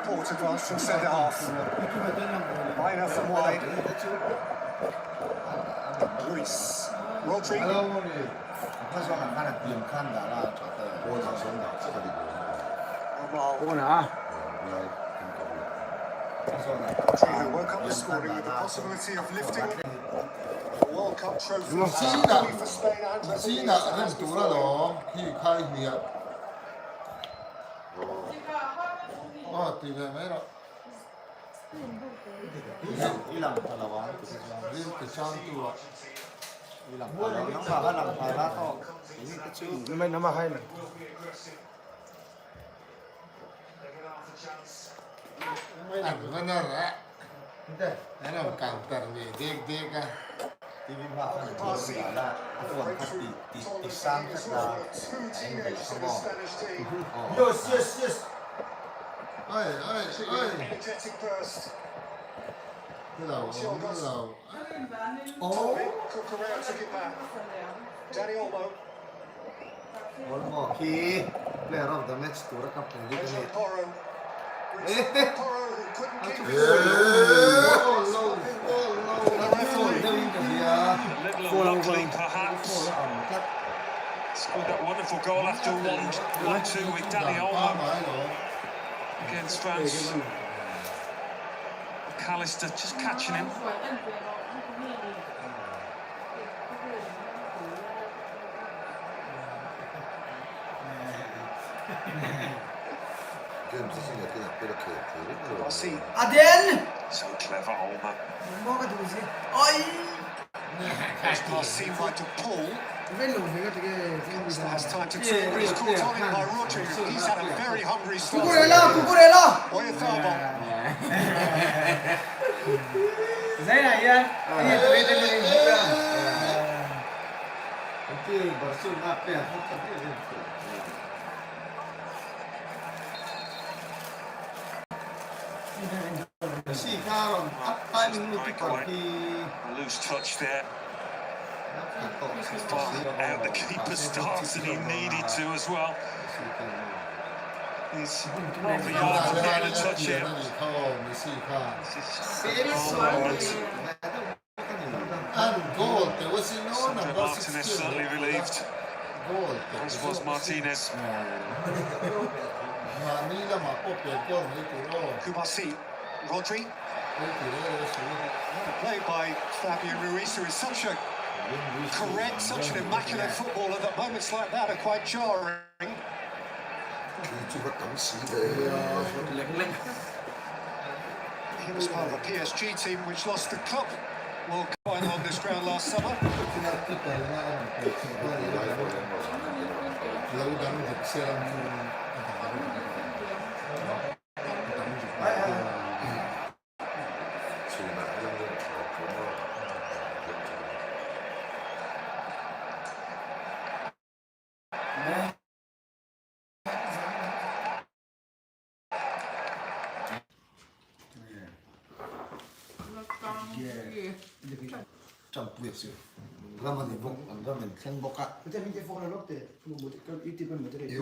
Port advance from centre half. Minor from wide. Luis. Rodri. Who woke up this morning with the possibility of lifting the World Cup trophy for Spain and Yes. energetic burst. Cucurella took it back. Danny Olmo. Player of the match to Porro. Porro who couldn't keep it. Little unlucky, perhaps. Scored that wonderful goal after 1-2 with Danny Olmo against France. McAllister just catching him. Adel! So clever, Olmo. Seemed like to pull. Last time to two, but he's caught on it by Rodri. He's had a very hungry start. Cucurella! Oyarzabal. A loose touch there. Out the keeper starts and he needed to as well. He's not beyond getting a touch here. Martinez certainly relieved, as was Martinez. Kubasi. Rodri. Played by Fabian Ruiz, who is such a correct, such an immaculate footballer that moments like that are quite jarring. He was part of a PSG team which lost the Cup World Cup final on this ground last summer.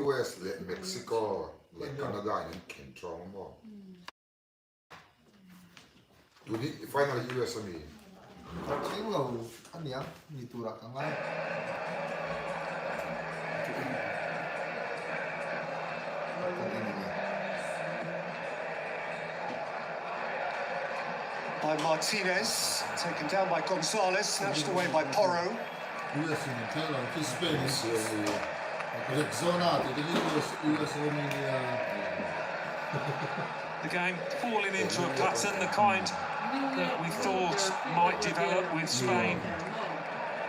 US และเม็กซิโกและแคนาดาเนี่ยแข่งจองบ่ดูนี่ไฟนอล US มีBy Martinez, taken down by Gonzalez, snatched away by Porro. The game falling into a pattern, the kind that we thought might develop with Spain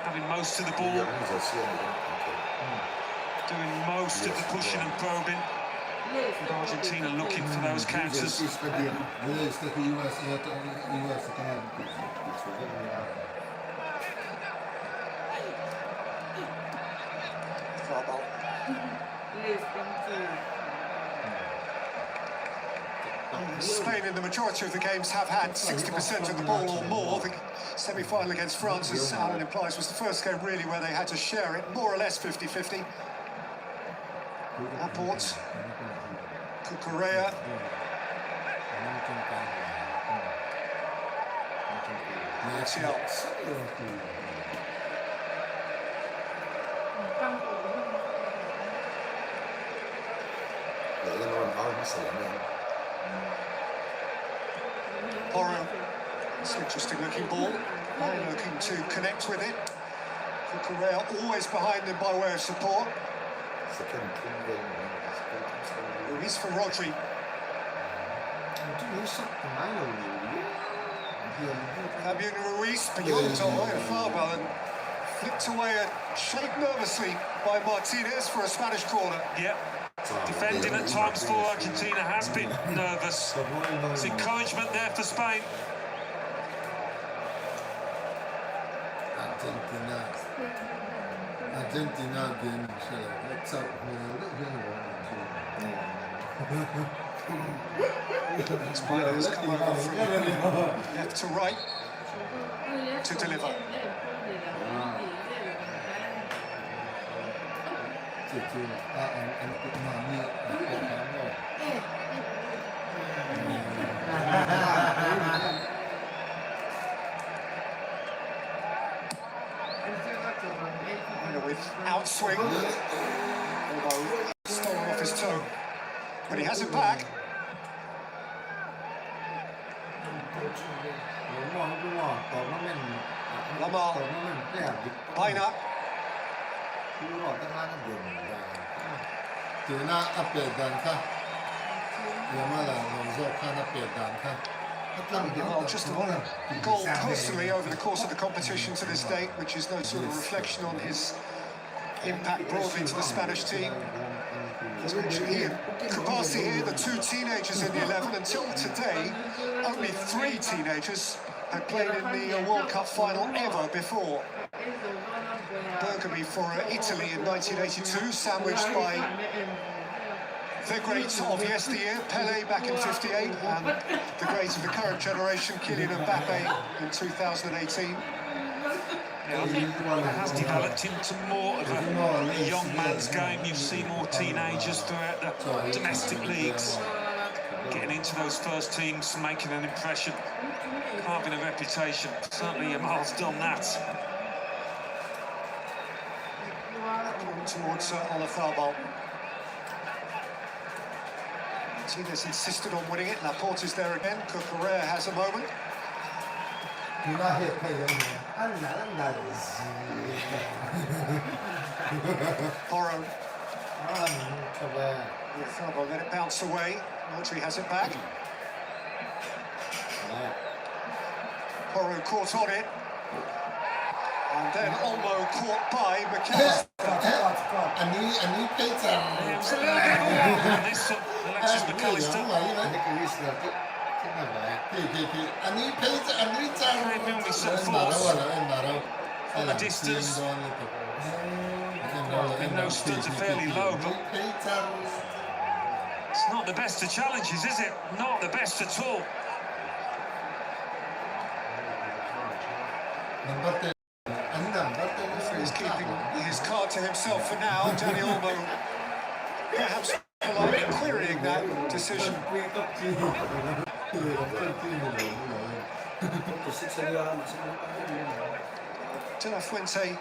having most of the ball, doing most of the pushing and probing, and Argentina looking for those counters. Spain in the majority of the games have had 60% of the ball or more. Semi-final against France, as Alan implies, was the first game really where they had to share it, more or less 50-50. Laporte, Cucurella, Martial. Porro. It's an interesting looking ball. They're looking to connect with it. Cucurella always behind them by way of support. Ruiz for Rodri. Fabian Ruiz beyond a foul ball and flicked away and shaped nervously by Martinez for a Spanish corner. Yep. Defending at times for Argentina has been nervous. It's encouragement there for Spain. Argentina game Spain has come over from left to right to deliver. With outswing, although stolen off his toe, but he has it back. Lamar, Paina. Well, just the one goal personally over the course of the competition to this date, which is no sort of reflection on his impact broadly to the Spanish team. As mentioned here, Kabasi here, the two teenagers in the 11. Until today, only 3 teenagers had played in the World Cup final ever before. Bergami for Italy in 1982, sandwiched by the greats of yesteryear, Pelé back in '58, and the greats of the current generation, Kylian Mbappe in 2018. Yeah, I think it has developed into more of a young man's game. You see more teenagers throughout the domestic leagues getting into those first teams, making an impression, carving a reputation. Certainly Amal's done that. Towards Olafarbal. Martinez insisted on winning it. Laporte is there again. Cucurella has a moment. Porro. Olafarbal let it bounce away. Rodri has it back. Porro caught on it. And then Olmo caught by McKenna. Alexis McAllister. Only some force from the distance. And those studs are fairly low, but it's not the best of challenges, is it? Not the best at all. He's keeping his card to himself for now. Danny Olmo perhaps politely querying that decision. De La Fuente,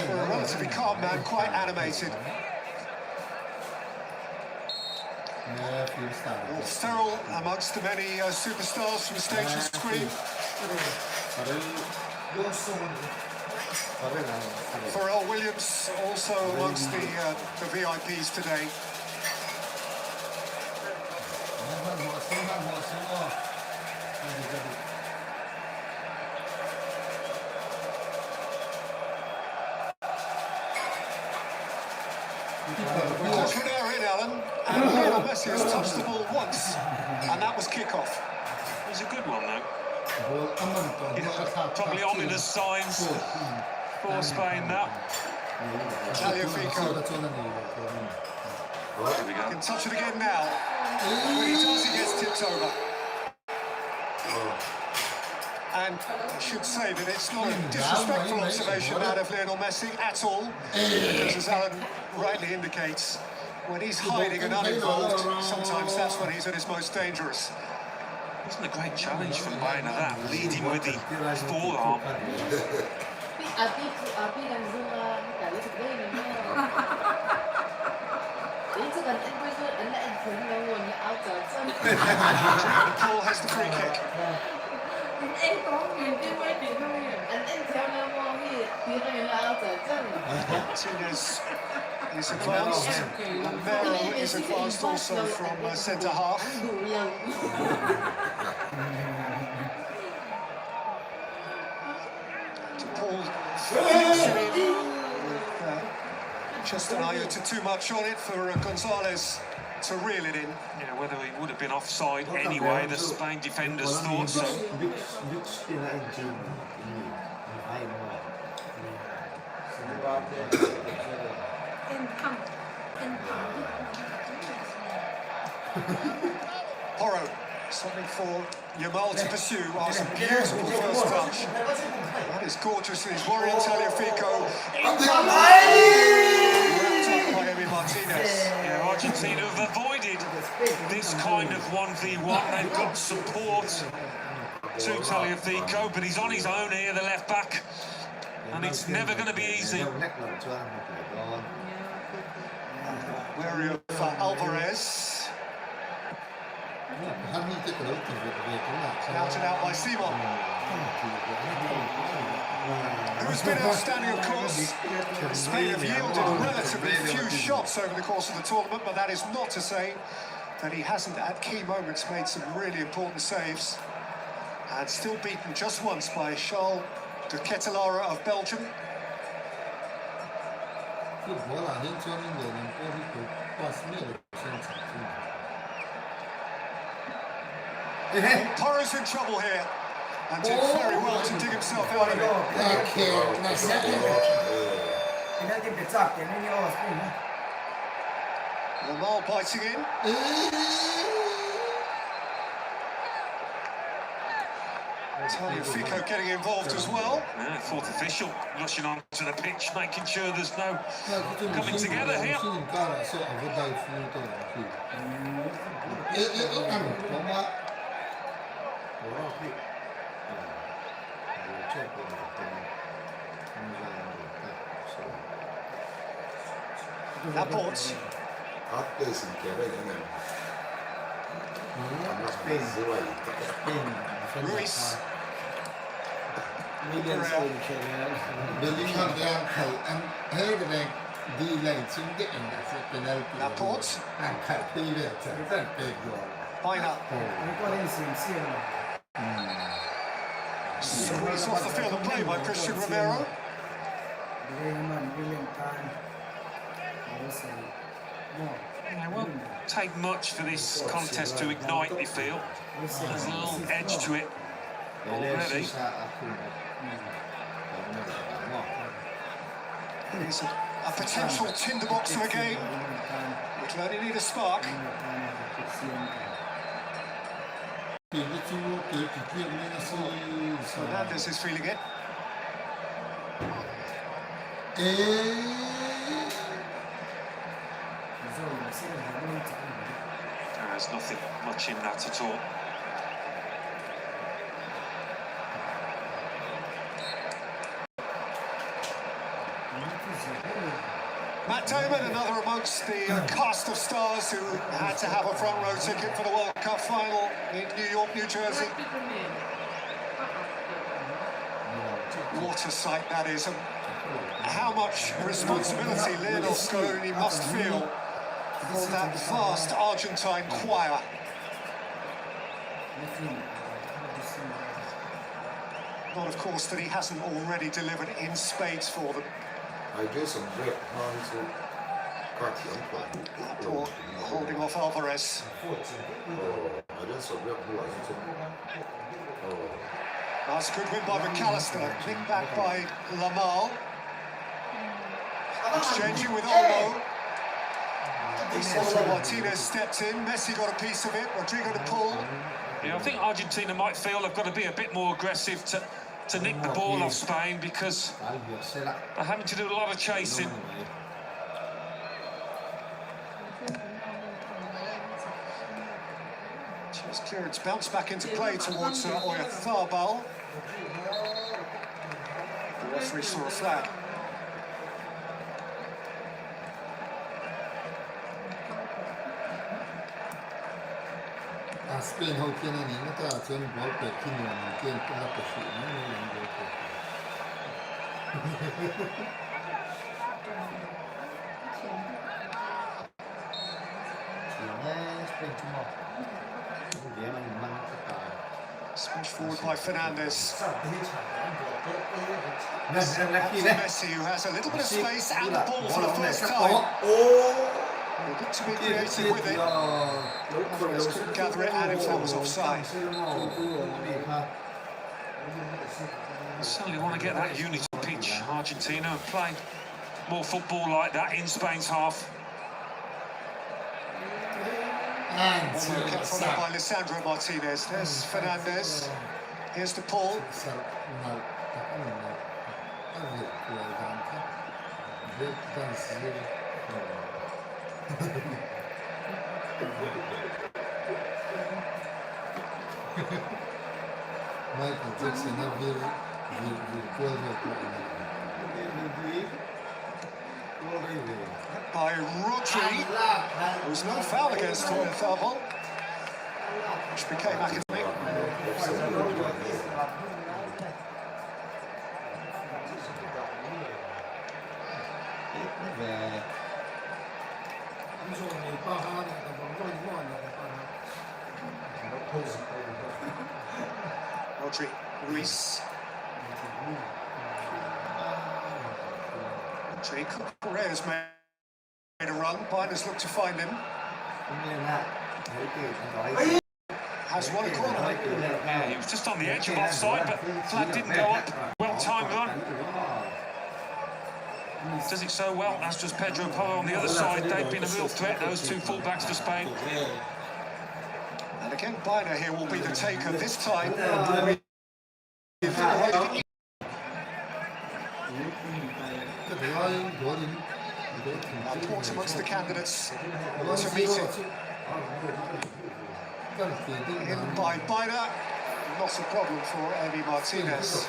for a relatively calm man, quite animated. All sterile amongst the many superstars from stage and screen. Pharrell Williams also amongst the VIPs today. Contraire in, Alan, and Lionel Messi has touched the ball once, and that was kick-off. It was a good one, though. Probably ominous signs for Spain now. Tagliafico can touch it again now. When he does, he gets tipped over. And I should say that it's not a disrespectful observation out of Lionel Messi at all, because as Alan rightly indicates, when he's hiding and uninvolved, sometimes that's when he's at his most dangerous. Wasn't a great challenge from Bayern at that, leading with the forearm. Paul has the free kick. Martinez is advanced. Romero is advanced also from centre half. Paul flicks it in with just an iota too much on it for Gonzalez to reel it in. Yeah, whether he would have been offside anyway, the Spain defenders thought so. Porro, something for Yamal to pursue. Oh, it's a beautiful first touch. That is gorgeous. He's worrying Tagliafico. Wrapped up by Emi Martinez. Yeah, Argentina have avoided this kind of 1v1. They've got support to Tagliafico, but he's on his own here, the left back, and it's never going to be easy. Wary of Alvarez. Shouted out by Simon, who's been outstanding, of course. Spain have yielded relatively few shots over the course of the tournament, but that is not to say that he hasn't, at key moments, made some really important saves. And still beaten just once by Charles de Ketelaere of Belgium. Porro's in trouble here, and did very well to dig himself out of it. Lamar biting in. Tagliafico getting involved as well. Yeah, fourth official rushing onto the pitch, making sure there's no coming together here. Laporte. Ruiz. Laporte. Baina. Squeeze off the field of play by Christian Romero. It won't take much for this contest to ignite, they feel. There's a little edge to it already. It's a potential tinderbox of a game, which will only need a spark. Fernandez is feeling it. There's nothing much in that at all. Matt Damon, another amongst the cast of stars who had to have a front row ticket for the World Cup final in New York, New Jersey. What a sight that is, and how much responsibility Lionel Scaloni must feel for that vast Argentine choir. Not, of course, that he hasn't already delivered in spades for them. I do some great hands to Laporte holding off Alvarez. I do some great hands. That's a good win by McAllister. Nicked back by Lamal. Exchanging with Olmo. Martinez stepped in. Messi got a piece of it. Rodrigo de Paul. Yeah, I think Argentina might feel they've got to be a bit more aggressive to nick the ball off Spain because they're having to do a lot of chasing. Cheers clearance, bounce back into play towards Oyarzábal. The referee saw a flag. Spain hậu thiên này nó ta trên bóng bể khi nhiều tiền cũng là sự nó làm được. Smashed forward by Fernandes. Messi, who has a little bit of space and the ball for the first time. He looked to be creative with it. Referees couldn't gather it, and if that was offside. Certainly want to get that unity pitch, Argentina, and play more football like that in Spain's half. Kept followed by Lisandro Martinez. There's Fernandes. Here's the Paul. Michael Jackson By Rodri. There was no foul against Oyarzábal, which became academic. Rodri, Ruiz. Rodri, Correa's made a run. Binders look to find him. Has one corner. Yeah, he was just on the edge of offside, but flag didn't go up. Well-timed run. Does it so well, as does Pedro Porro on the other side. They've been a real threat, those two fullbacks for Spain. And again, Biner here will be the taker this time. Port amongst the candidates to meet him. In by Biner, not a problem for Emi Martinez.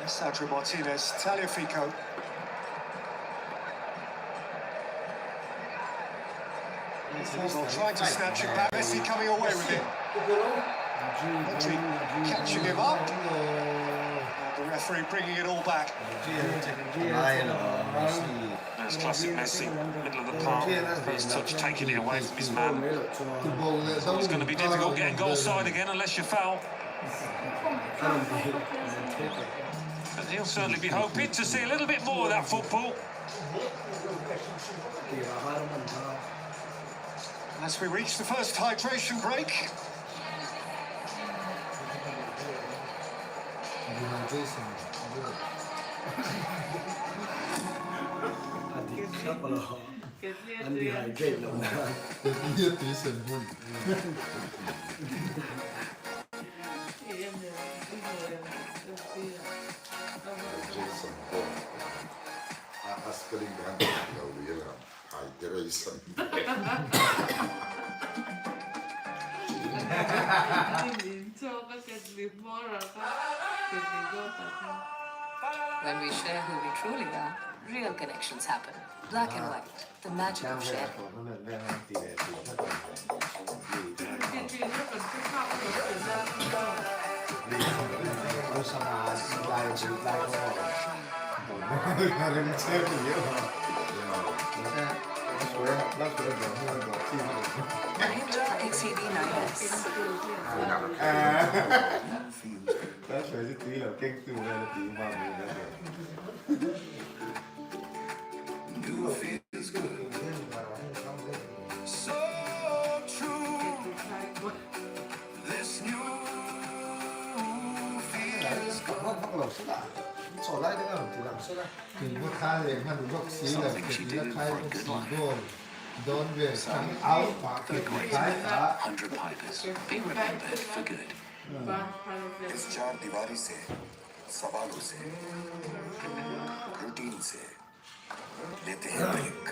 Sandro Martinez, Tagliafico. Well, trying to snatch it back. Messi coming away with it. Rodri catching him up. And the referee bringing it all back. That's classic Messi, middle of the park. First touch taking it away from his man. So it's going to be difficult getting goal side again unless you foul. But he'll certainly be hoping to see a little bit more of that football. As we reach the first hydration break. When we share who we truly are, real connections happen. Black and white, the magic of sharing. XCD 9S. That's why you feel like cake to feels good. So true. ถึงว่าค่าแรงมันบอกสีแบบเป็นราคาเป็นสีโก้โดนเวททั้งเอาฝากเก็บขายขา 100 pipers. Be remembered for good. इस चार दीवारी से सवालों से routine से लेते हैं break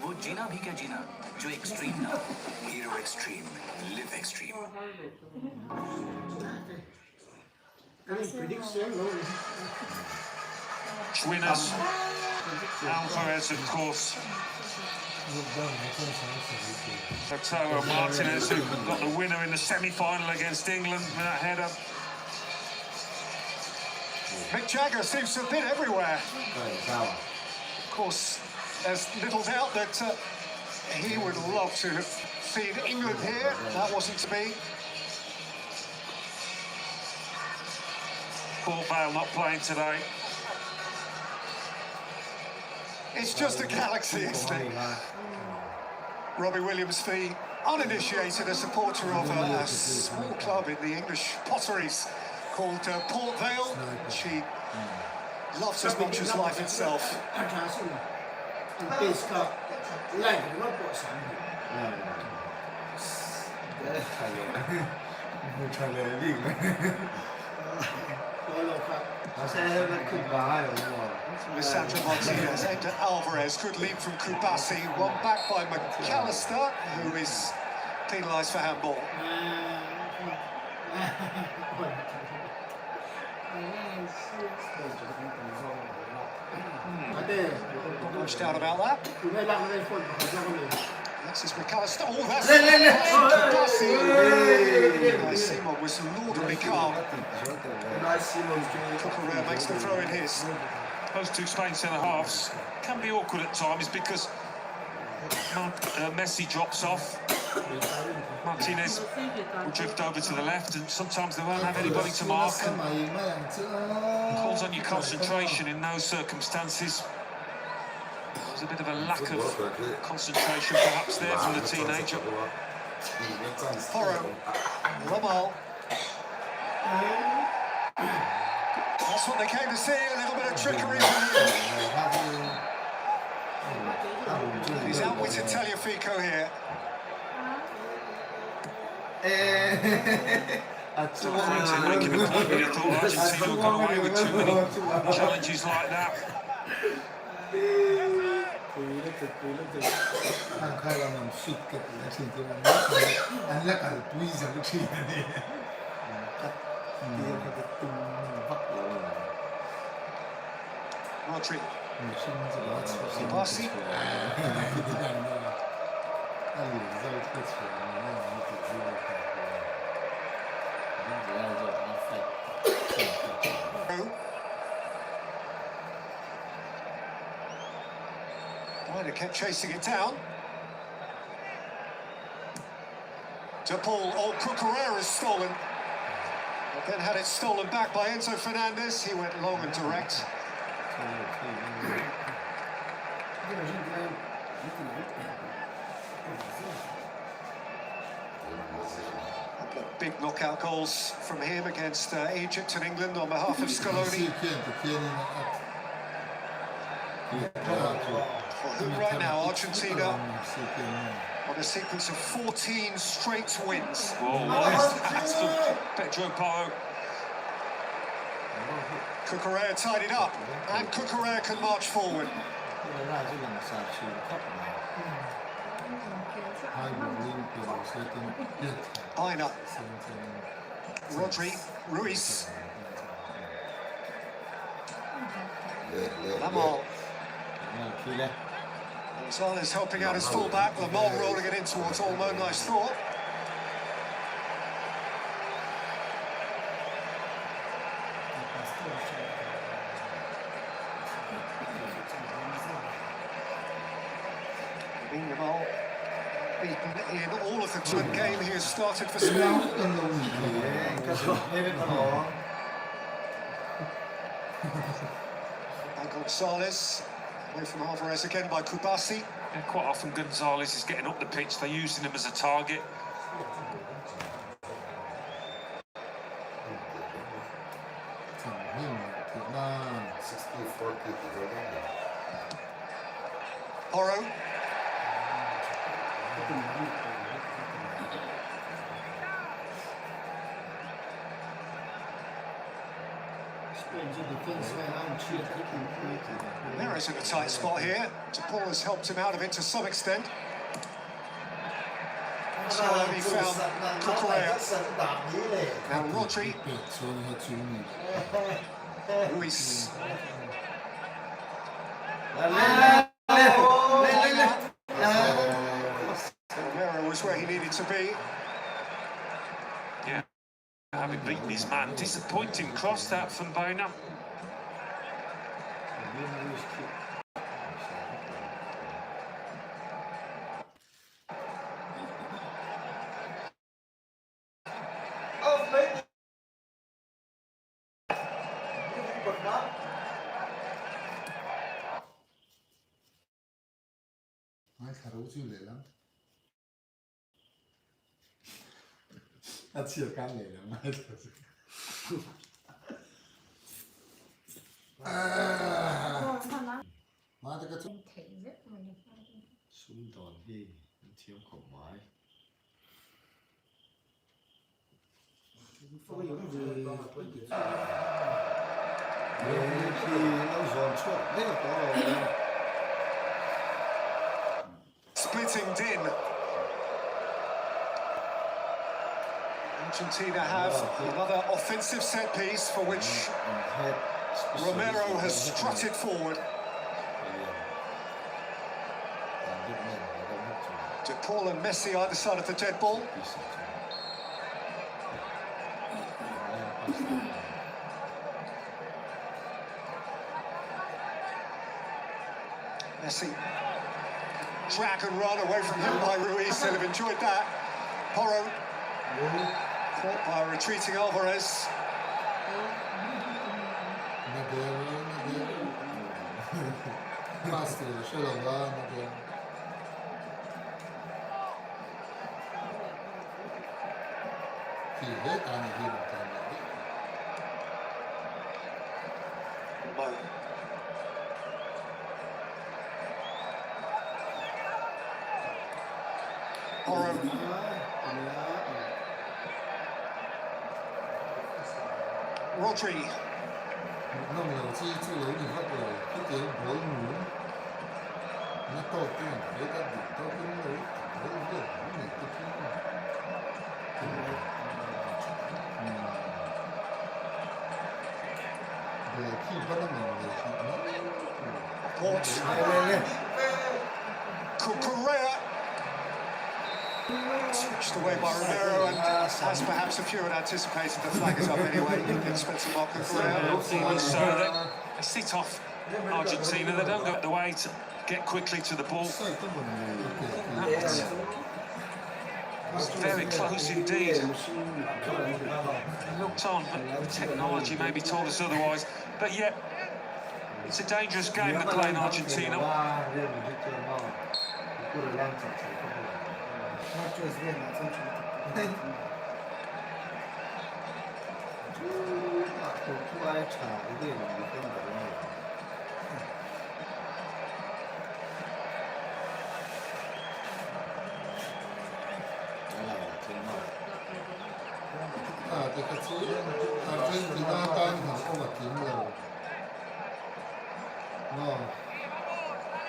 वो जीना भी क्या जीना जो एक्सट्रीम ना हो. Hero extreme live extreme Winners. Alvarez, of course. Thatea and Martinez, who got the winner in the semi-final against England with that header. Mick Jagger seems to have been everywhere. Of course, there's little doubt that he would love to have seen England here. That wasn't to be. Paul Bale not playing today. It's just a galaxy, isn't it? Robbie Williams, the uninitiated, a supporter of a small club in the English potteries called Port Vale. She loves as much as life itself. ขึ้น Lissandro Martinez aimed at Alvarez. Good lead from Kubasi. One back by McAllister, who is penalised for handball. Not much doubt about that. This is McAllister. Oh, that's Kubasi. Simon was laudably calm. Cucurella makes the throw in his. Those two Spain centre-halves can be awkward at times because Messi drops off. Martinez will drift over to the left and sometimes they won't have anybody to mark and calls on your concentration in those circumstances. There's a bit of a lack of concentration perhaps there from the teenager. Porro. Lamal. That's what they came to see, a little bit of trickery from the He's outwitted Tagliafico here. Making a point when you thought Argentina would go away with too many challenges like that. ทางใครเรามันฟิตกับและสิ่งที่มันอันแรกอาจจะปุ้ยสักทีนี่ก็เดียวกับตุ้มพักเลย Rodri. Kubasi. Ryder kept chasing it down. To Paul. Oh, Cucurella stolen. But then had it stolen back by Enzo Fernandez. He went long and direct. Big knockout goals from him against Egypt and England on behalf of Scaloni. Well, who right now, Argentina, on a sequence of 14 straight wins. Whoa, what is that from Pedro Porro? Cucurella tied it up, and Cucurella can march forward. Aina. Rodri. Ruiz. Lamal. Gonzalez helping out his fullback. Lamal rolling it in towards Olmo. Nice thought. Lamal beaten in all of the twin game he has started for Spain. And Gonzalez, away from Alvarez again by Kubasi. Yeah, quite often Gonzalez is getting up the pitch, they're using him as a target. Man. 64 people. Porro. Nero's in a tight spot here. Paul has helped him out of it to some extent. So he found Cucurella. Now Rodri. Luis. Romero was where he needed to be. Yeah, having beaten his man. Disappointing cross that from Bona. Att cirka anledningen medมาแต่ก็ชุ่มตอนที่เทียมของไม้Splitting Din. Argentina have another offensive set piece for which Romero has strutted forward. De Paul and Messi either side of the dead ball. Messi. Drag and run away from him by Ruiz. They'll have enjoyed that. Porro. Caught by a retreating Alvarez. Porro. Rodri. Port. Cucurella. Switched away by Romero, and as perhaps a few had anticipated, the flag is up anyway. Expensive mark Cucurella. So they sit off Argentina, they don't go the way to get quickly to the ball. That's very close indeed. Looked on, but technology maybe told us otherwise. But yet, it's a dangerous game to play in Argentina.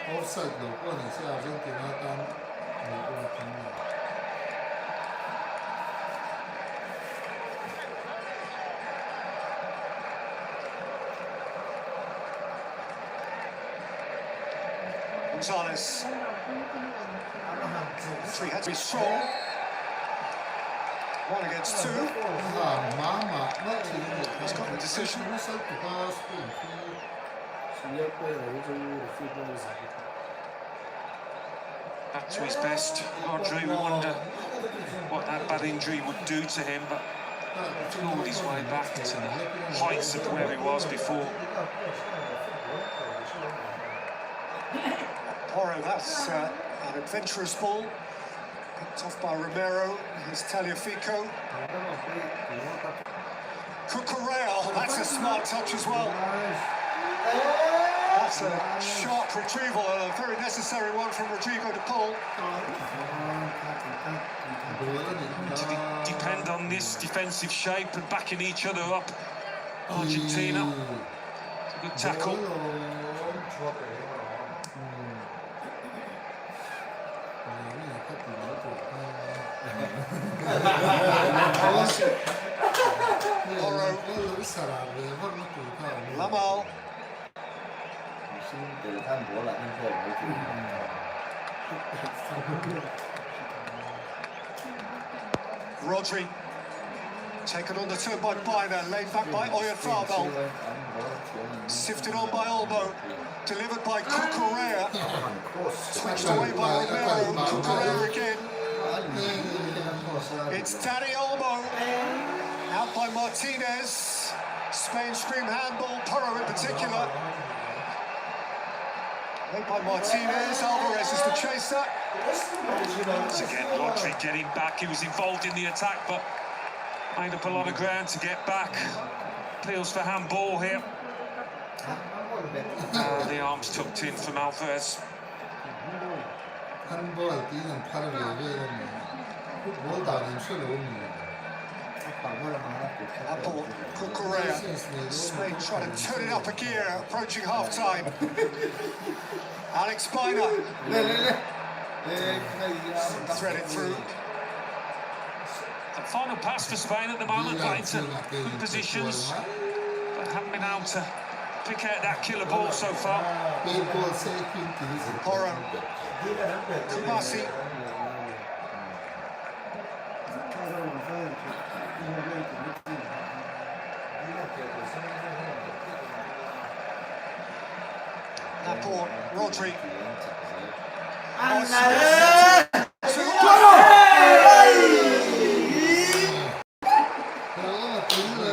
Offside 有过你是阿根廷那单美国的朋友。Gonzalez. Three had to be strong. 1 against 2. He's got the decision. Back to his best. Rodri, we wonder what that bad injury would do to him, but clawed his way back to the heights of where he was before. Porro, that's an adventurous ball. Picked off by Romero. Here's Tagliafico. Cucurella, that's a smart touch as well. That's a sharp retrieval and a very necessary one from Rodrigo de Paul. To depend on this defensive shape and backing each other up. Argentina. It's a good tackle. Porro. Lamal. Rodri. Taken on the turn by Biner, laid back by Oyarzabal. Sifted on by Olmo. Delivered by Cucurella. Switched away by Romero. Cucurella again. It's Dani Olmo. Out by Martinez. Spain scream handball, Porro in particular. Made by Martinez. Alvarez is the chaser. Once again, Rodri getting back. He was involved in the attack, but made up a lot of ground to get back. Appeals for handball here. The arms tucked in from Alvarez. Apple, Cucurella. Spain trying to turn it up a gear, approaching half-time. Alex Biner. Threaded through. The final pass for Spain at the moment, got into good positions, but haven't been able to pick out that killer ball so far. Porro. Kubasi. Laporte, Rodri.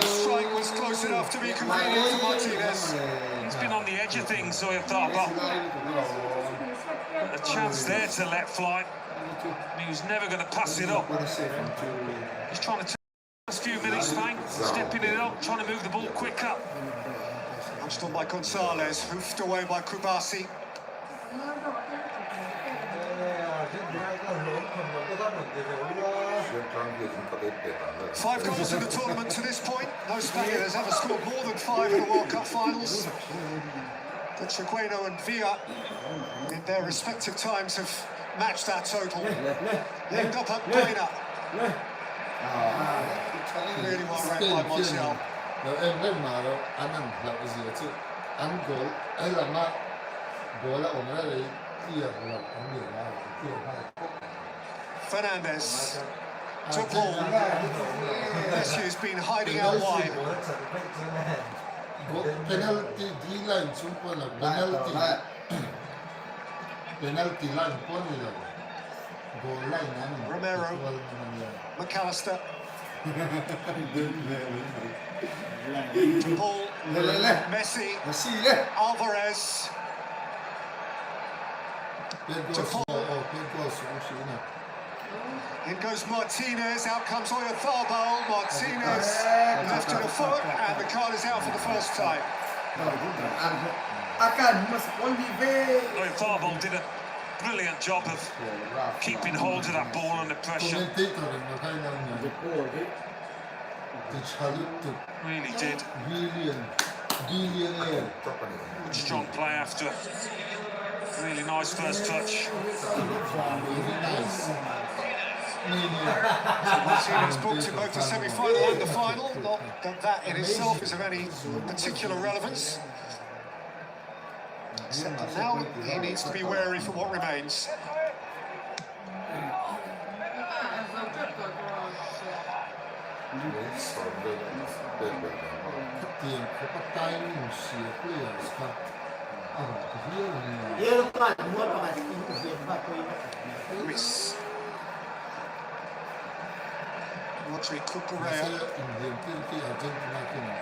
Strike was close enough to be convenient for Martinez. He's been on the edge of things, so I thought, but a chance there to let fly. He was never going to pass it up. He's trying to take the last few minutes, Spain, stepping it up, trying to move the ball quicker. Punched on by Gonzalez, hoofed away by Kubasi. 5 goals in the tournament to this point. No Spaniard has ever scored more than 5 in the World Cup finals. The Trigueno and Villa, in their respective times, have matched that total. Linked up at Biner. Really well read by Montiel. Fernandez to Paul. Messi's been hiding out wide. Penalty D-line, penalty line, goal line. Romero, McAllister. To Paul, Messi, Alvarez. To Paul. In goes Martinez, out comes Oyarzabal. Martinez lifted a foot, and the card is out for the first time. Oyarzabal did a brilliant job of keeping hold of that ball under pressure. Really did. Strong play after a really nice first touch. Martinez booked in both the semi-final and the final. Not that that in itself is of any particular relevance. Except that now he needs to be wary for what remains. Luis. Rodri 그래서 Cucurella. 인디언 뛰기 아르헨티나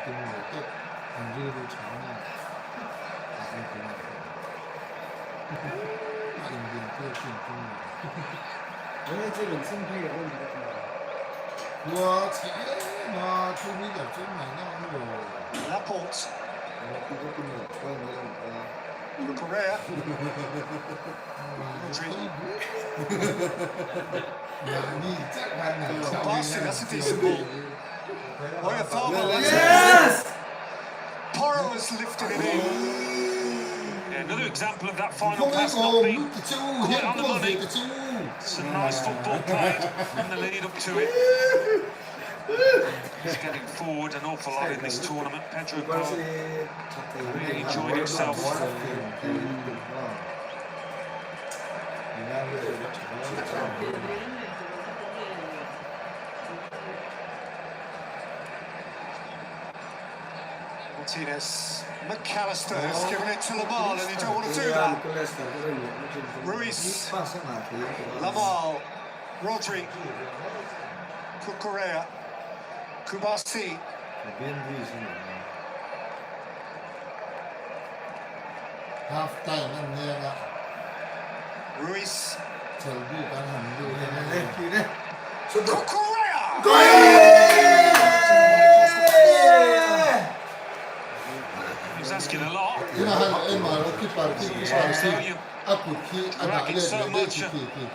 팀을 또 안주를 잘하는 아르헨티나 인디언 뛰기 팀 얘네들은 승패가 뭔가 와, 쟤마 투미가 좀 많이 나오는 Laporte. 이거 끝나 거의 뭐라니까 Cucurella. Rodri. 많이 짝만 Barsi, that's a decent ball. Oyarzábal. Yes! Porro has lifted it in. Yeah, another example of that final pass not being quite on the money. It's a nice football played in the lead up to it. He's getting forward an awful lot in this tournament. Pedro Porro really enjoyed himself. Martinez. McAllister has given it to Lamal, and you don't want to do that. Ruiz. Lamal. Rodri. Cucurella. Kubasi. half timeนั่นเนี่ยนะ Ruiz. เชิญดูกันหันดูเลยนะ Cucurella! He was asking a lot. 이마한 아쿠키 Dragging so much.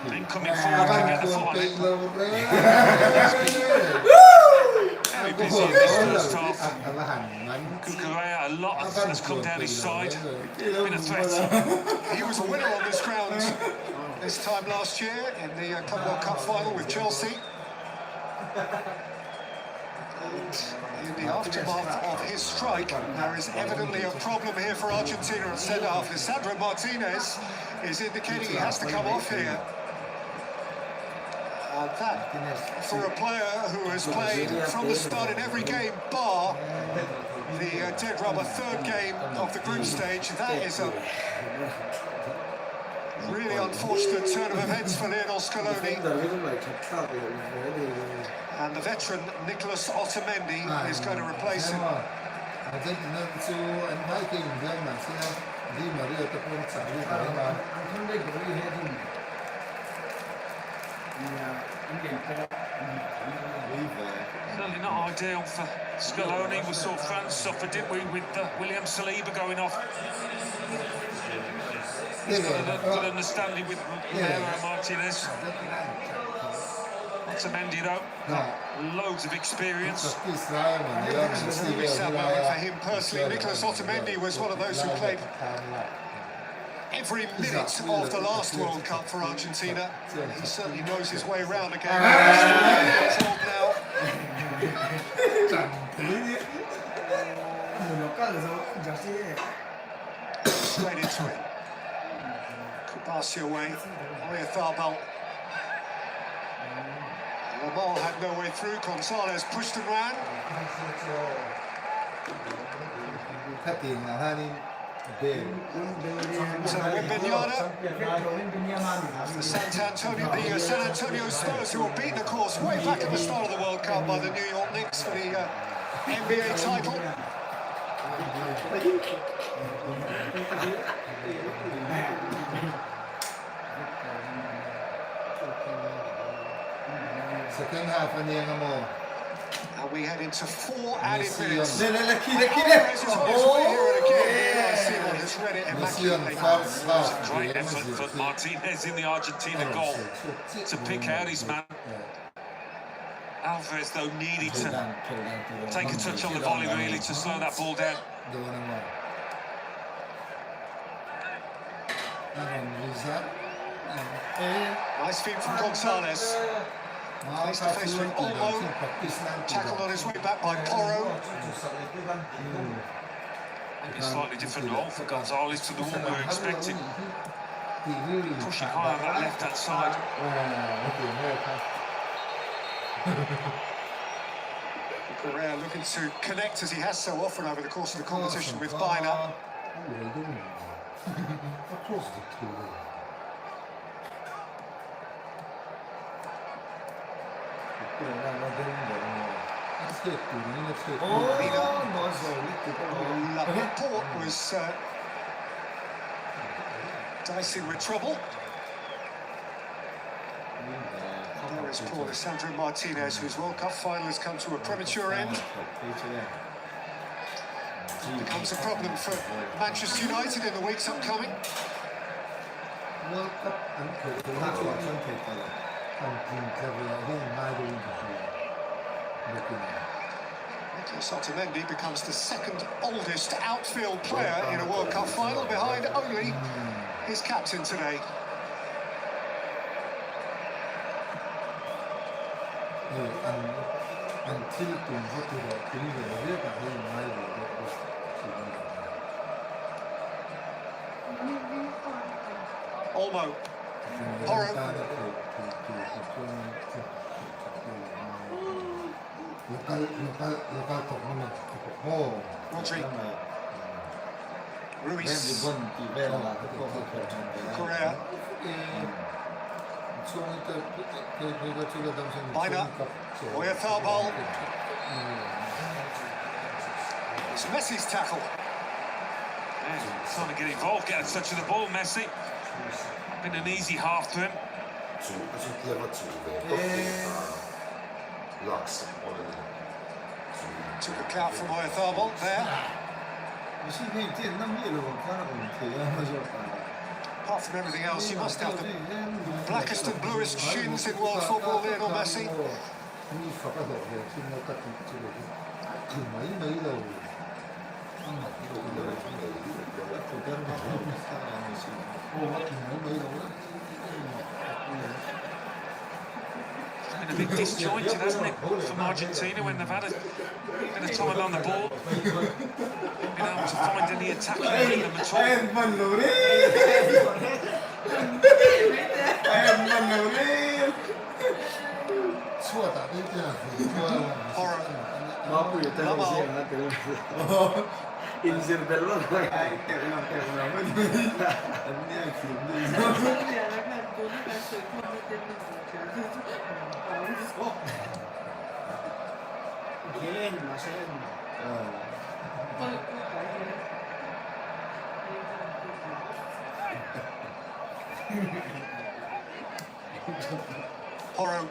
Then coming forward to get the foot on it. Very busy in this first half. Cucurella, a lot has come down his side. Been a threat. He was a winner on this ground this time last year in the Club World Cup final with Chelsea. And in the aftermath of his strike, there is evidently a problem here for Argentina at centre-half. Lisandro Martinez is indicating he has to come off here. And that, for a player who has played from the start in every game, bar the dead rubber third game of the group stage, that is a really unfortunate turn of events for Lionel Scaloni. And the veteran Nicolas Otamendi is going to replace him. Certainly not ideal for Scaloni. We saw France suffer, didn't we, with William Saliba going off. He's got a good understanding with Romero Martinez. Otamendi though, loads of experience. It's a really sad moment for him personally. Nicolas Otamendi was one of those who played every minute of the last World Cup for Argentina. He certainly knows his way around again. He's old now. Straight into it. Kubasi away. Oyarzábal. Lamal had no way through. Gonzalez pushed and ran. So Wembanyama, the San Antonio Spurs, who were beaten, of course, way back at the start of the World Cup by the New York Knicks for the NBA title. Second half 안녕하모. And we head into 4 added minutes. Look, Alvarez is on his way here and again. Simon has read it immaculately. Great effort for Martinez in the Argentina goal to pick out his man. Alvarez though needed to take a touch on the volley really to slow that ball down. Nice feed from Gonzalez. Face to face with Olmo. Tackled on his way back by Porro. Maybe a slightly different role for Gonzalez to the one we were expecting. Pushing high on that left-hand side. Correa looking to connect as he has so often over the course of the competition with Baina. 그래 나 되는 거. 아스테트, 우리는 스테트. Laporte was dicing with trouble. There is poor Alessandro Martinez, whose World Cup final has come to a premature end. Becomes a problem for Manchester United in the weeks upcoming. 월컵 그 선택했다가 한 팀 마이도 Nicolas Otamendi becomes the second oldest outfield player in a World Cup final, behind only his captain today. 안틸tum 호텔에 그리고 내가 한 마이도 Olmo, Porro, lokal tournament. Rodri, Ruiz, 이번 기회가 Correa, Minor, Oyarzabal. It's Messi's tackle. Yeah, trying to get involved, get a touch of the ball, Messi. Been an easy half to him. It's a clever tool. Locks on it. Took a count from Oyarzabal there. Apart from everything else, you must have the blackest and bluest shins in world football, Lionel Messi. It's been a bit disjointed, hasn't it, from Argentina when they've had a bit of time on the ball. Been able to find any attacking rhythm at all. Il cervello non è una Porro,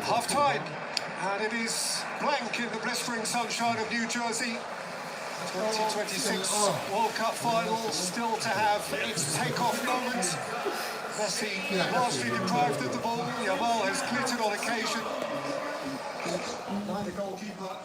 half time, and it is blank in the blistering sunshine of New Jersey. 2026 World Cup final still to have its takeoff moment. Messi largely deprived of the ball. Yamal has glittered on occasion. Neither goalkeeper